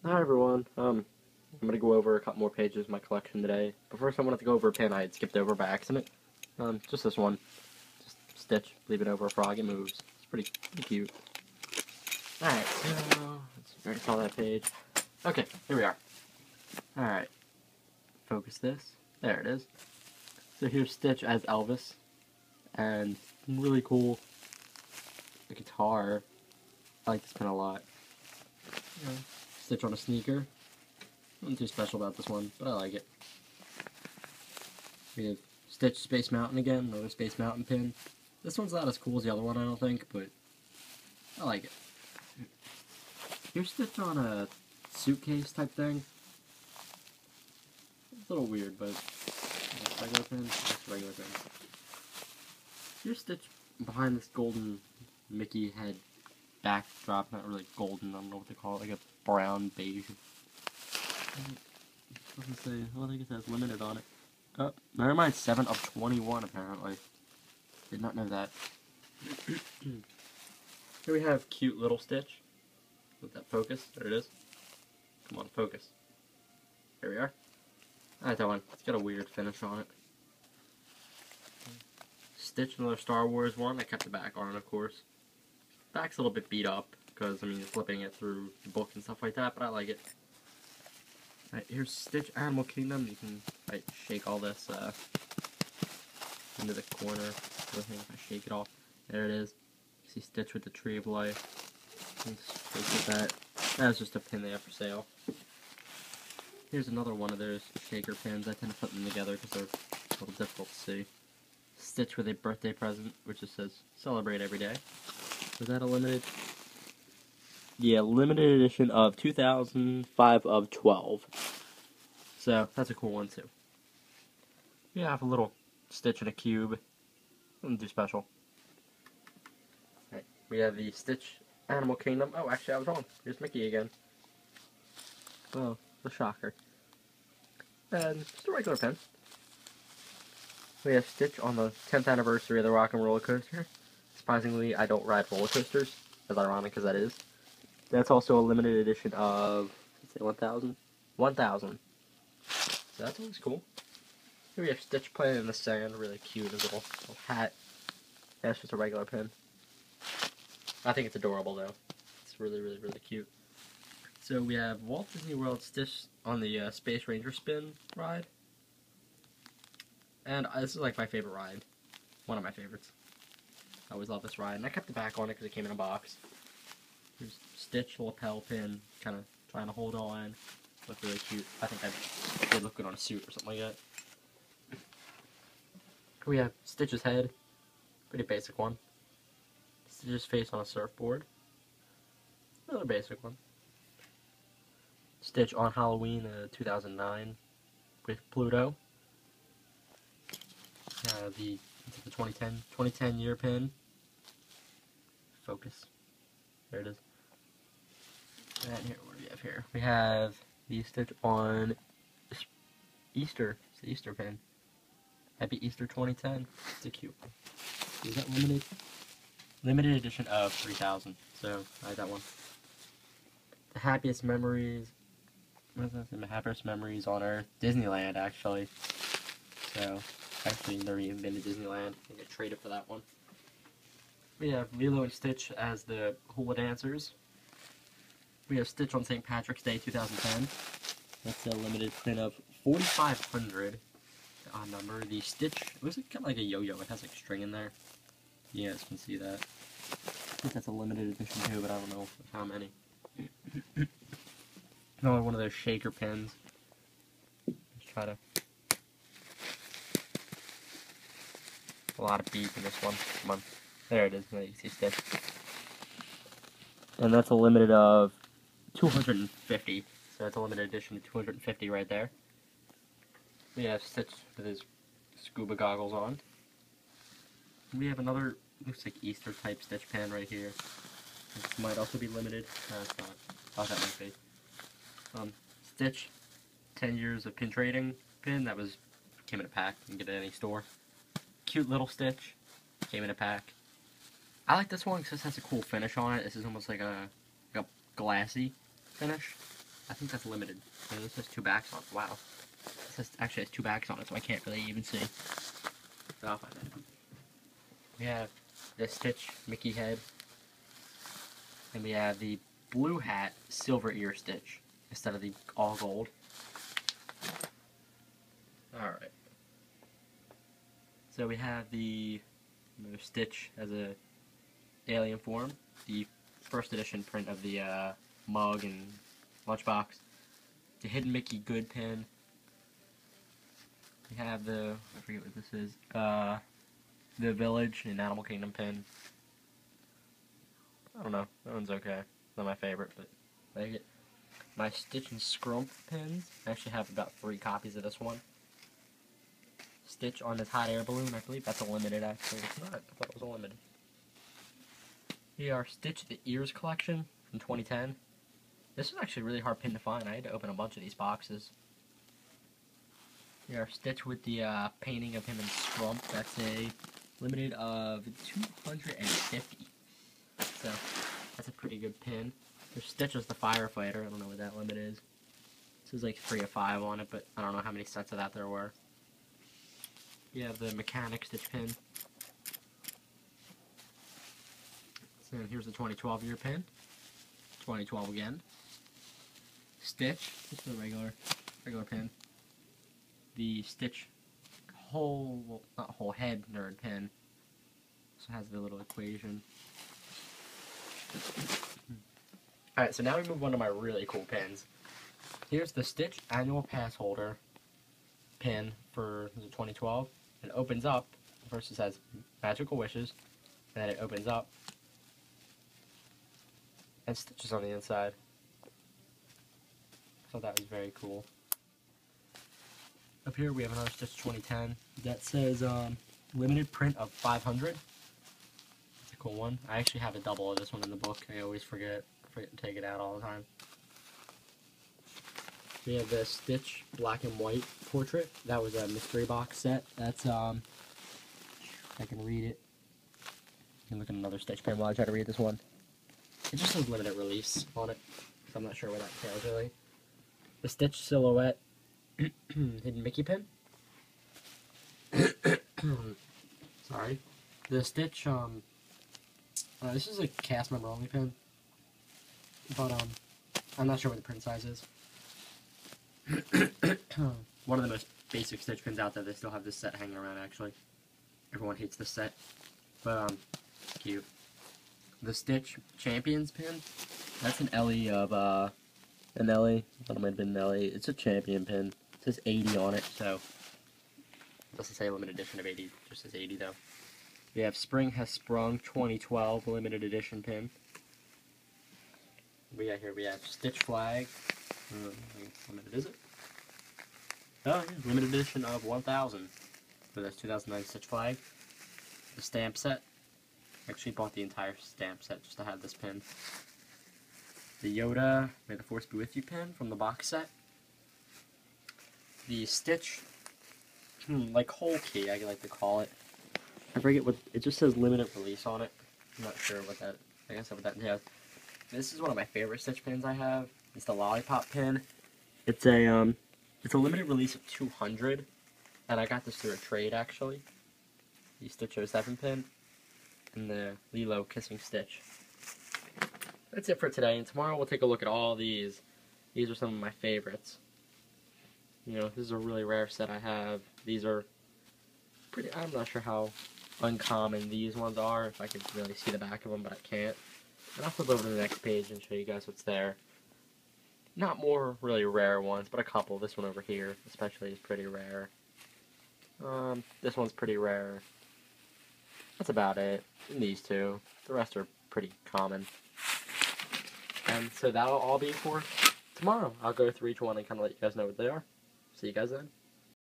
Hi everyone. I'm gonna go over a couple more pages of my collection today. But first, I wanted to go over a pin I had skipped over by accident. Just this one. Just Stitch, leave it over a frog, it moves. It's pretty cute. Alright, so let's already saw that page. Okay, here we are. Alright, focus this. There it is. So here's Stitch as Elvis, and really cool. The guitar. I like this pin a lot. Yeah. Stitch on a sneaker. Nothing too special about this one, but I like it. We have Stitch Space Mountain again, another Space Mountain pin. This one's not as cool as the other one, I don't think, but I like it. Here's Stitch on a suitcase type thing. It's a little weird, but regular pin, just regular pin. Here's Stitch behind this golden Mickey head backdrop, not really golden, I don't know what they call it, like a brown beige. Doesn't say, well, I guess it has limited on it. Oh, never mind, 7 of 21 apparently. Did not know that. Here we have cute little Stitch. With that focus, there it is. Come on, focus. Here we are. I like that one. It's got a weird finish on it. Stitch, another Star Wars one. I kept the back on, of course. Back's a little bit beat up, because, I mean, you're flipping it through the book and stuff like that, but I like it. Alright, here's Stitch Animal Kingdom. You can shake all this into the corner. If I shake it off, there it is. You see Stitch with the Tree of Life. With that. That's just a pin they have for sale. Here's another one of those shaker pins. I tend to put them together because they're a little difficult to see. Stitch with a birthday present, which just says "Celebrate every day." Was that a limited? Yeah, limited edition of 2005 of 12. So that's a cool one too. We have a little Stitch in a cube. Nothing too special. Right, we have the Stitch Animal Kingdom. Oh, actually, I was wrong. Here's Mickey again. Oh, the shocker. And just a regular pen. We have Stitch on the 10th anniversary of the Rock and Roller Coaster. Surprisingly, I don't ride roller coasters, as ironic as that is. That's also a limited edition of, let's say 1,000? 1,000. So that's always cool. Here we have Stitch playing in the sand, really cute, his little hat. That's just a regular pin. I think it's adorable though. It's really cute. So we have Walt Disney World Stitch on the Space Ranger Spin ride. And this is like my favorite ride. One of my favorites. I always love this ride. And I kept the back on it because it came in a box. There's Stitch, lapel pin, kind of trying to hold on. Look really cute. I think that did look good on a suit or something like that. We have Stitch's head. Pretty basic one. Stitch's face on a surfboard. Another basic one. Stitch on Halloween 2009 with Pluto. The 2010 year pin. Focus. There it is. And here, what do we have here? We have the Stitch on Easter. It's the Easter pin. Happy Easter 2010. It's a cute one. Is that limited? Limited edition of 3,000. So, I like that one. The happiest memories. What is that? The happiest memories on Earth. Disneyland, actually. So, actually, never even been to Disneyland. I get traded for that one. We have Lilo and Stitch as the hula dancers. We have Stitch on St. Patrick's Day 2010. That's a limited pin of 4,500. The odd number. The Stitch, it was kind of like a yo-yo. It has like string in there. You guys can see that. I think that's a limited edition too, but I don't know how many. Another one of those shaker pins. Let's try to. A lot of beads in this one. Come on. There it is. There you see Stitch. And that's a limited of 250. So that's a limited edition of 250 right there. We have Stitch with his scuba goggles on. We have another, looks like Easter type Stitch pen right here. This might also be limited. No, it's not. Oh, that might be. Stitch, 10 years of pin trading pin. That came in a pack. You can get it at any store. Cute little Stitch. Came in a pack. I like this one because this has a cool finish on it. This is almost like a glassy finish. I think that's limited. So this has 2 backs on it. Wow. Actually has 2 backs on it, so I can't really even see. But I'll find it. We have the Stitch Mickey head. And we have the blue hat silver ear Stitch instead of the all gold. Alright. So we have the Stitch as a alien form. The first edition print of the mug and lunchbox. The Hidden Mickey Good pin. We have the, I forget what this is, the Village and Animal Kingdom pin. I don't know, that one's okay. Not my favorite, but I like it. My Stitch and Scrump pins. I actually have about 3 copies of this one. Stitch on this hot air balloon, I believe that's a limited actually. It's not, I thought it was a limited. Here are Stitch the Ears collection from 2010. This is actually a really hard pin to find. I had to open a bunch of these boxes. Here are Stitch with the painting of him in Scrump. That's a limited of 250. So, that's a pretty good pin. There's Stitch as the firefighter. I don't know what that limit is. This is like 3 of 5 on it, but I don't know how many sets of that there were. You have the mechanic Stitch pin. So here's the 2012 year pin. 2012 again. Stitch, just a regular pin. The Stitch not whole head nerd pin. So it has the little equation. Alright, so now we move on to my really cool pins. Here's the Stitch annual pass holder pin for 2012. It opens up. First it says Magical Wishes, and then it opens up, and Stitch is on the inside. So that was very cool. Up here we have another Stitch 2010 that says limited print of 500. That's a cool one. I actually have a double of this one in the book. I always forget to take it out all the time. We have the Stitch black and white portrait. That was a mystery box set. That's I can read it. You can look at another Stitch pin while I try to read this one. It just says limited release on it, so I'm not sure what that entails really. The Stitch silhouette Hidden Mickey pin. Sorry. The Stitch this is a cast member only pin, but I'm not sure what the print size is. One of the most basic Stitch pins out there. They still have this set hanging around actually. Everyone hates this set, but cute. The Stitch Champions pin. That's an Ellie of an Ellie. I thought it might have been an Ellie. It's a champion pin. It says 80 on it, so it doesn't say limited edition of 80. It just says 80 though. We have Spring Has Sprung 2012 limited edition pin. We have Stitch flag. Limited is it? Oh yeah, limited edition of 1000 for this 2009 Stitch flag. The stamp set. Actually bought the entire stamp set just to have this pin. The Yoda May the Force Be With You pin from the box set. The Stitch, like hole key, I like to call it. I forget what, it just says limited release on it. I'm not sure what that, I guess what that entails. This is one of my favorite Stitch pins I have. It's the Lollipop pin. It's a limited release of 200, and I got this through a trade actually. The Stitch 07 pin, and the Lilo Kissing Stitch. That's it for today, and tomorrow we'll take a look at all these. These are some of my favorites. You know, this is a really rare set I have. These are pretty, I'm not sure how uncommon these ones are, if I could really see the back of them, but I can't. And I'll flip over to the next page and show you guys what's there. Not more really rare ones, but a couple. This one over here especially is pretty rare. This one's pretty rare. That's about it. And these two. The rest are pretty common. And so that'll all be for tomorrow. I'll go through each one and kind of let you guys know what they are. See you guys then.